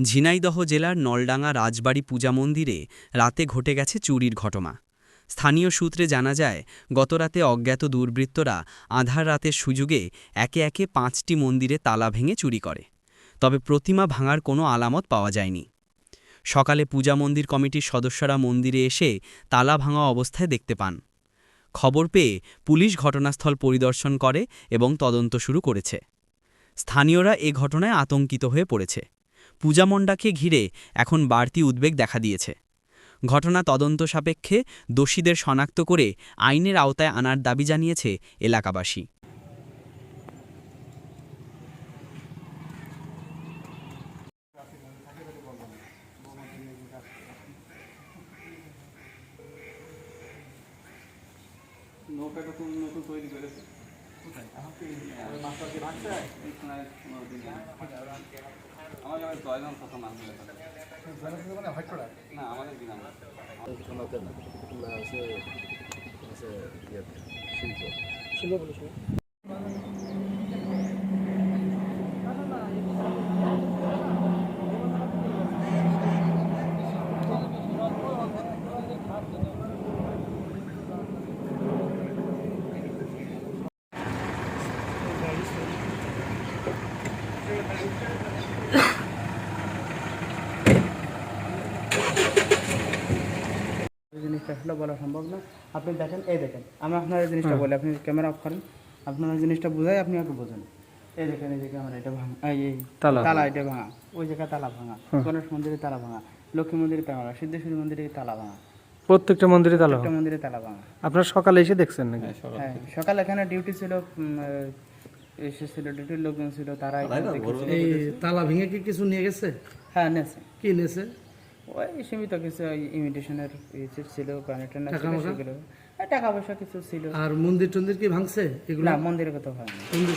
ঝিনাইদহ জেলার নলডাঙ্গা রাজবাড়ি পূজা মন্দিরে রাতে ঘটে গেছে চুরির ঘটনা। স্থানীয় সূত্রে জানা যায়, গতরাতে অজ্ঞাত দুর্বৃত্তরা আঁধার রাতের সুযোগে একে একে ৫টি মন্দিরে তালা ভেঙে চুরি করে। তবে প্রতিমা ভাঙার কোনো আলামত পাওয়া যায়নি। সকালে পূজা মন্দির কমিটির সদস্যরা মন্দিরে এসে তালা ভাঙা অবস্থায় দেখতে পান। খবর পেয়ে পুলিশ ঘটনাস্থল পরিদর্শন করে এবং তদন্ত শুরু করেছে। স্থানীয়রা এ ঘটনায় আতঙ্কিত হয়ে পড়েছে। পূজা মণ্ডপকে ঘিরে এখন বাড়তি উদ্বেগ দেখা দিয়েছে। ঘটনা তদন্ত সাপেক্ষে দোষীদের শনাক্ত করে আইনের আওতায় আনার দাবি জানিয়েছে এলাকাবাসী। নৌকাটা তো নতুন তৈরি করেছে আমার গ্রামে 10 জন প্রথম মাছ ধরে না আমাদের দিন জিনিসটা আসলে বলা সম্ভব না। আপনি দেখেন, এই দেখেন, আমি আপনার এই জিনিসটা বলি, আপনি ক্যামেরা অফ করেন, আপনার জিনিসটা বোঝাই, আপনি ওকে বোঝেন। এই দেখেন, এই যে ক্যামেরা এটা ভাঙা, এই তালা এটা ভাঙা, ওই জায়গায় তালা ভাঙা, গণেশ মন্দিরে তালা ভাঙা, লক্ষ্মী মন্দিরে তালা ভাঙা, সিদ্ধেশ্বরী মন্দিরে তালা ভাঙা, প্রত্যেকটা মন্দিরে তালা একটা মন্দিরে তালা ভাঙা। আপনারা সকালে এসে দেখছেন নাকি? হ্যাঁ, সকালে এখানে ডিউটি ছিল, এসেছিল, ডিউটির লোকজন ছিল, তারা এই তালা ভেঙে কি কিছু নিয়ে গেছে? হ্যাঁ নেছে। কি নিয়েছে? ওই সীমিত কিছু ইমিটেশনের ছিল, কানেক্টর টাকা পয়সা কিছু ছিল। আর মন্দির টন্দির কি ভাঙছে এগুলো? না, মন্দিরের কথা হয় না। মন্দির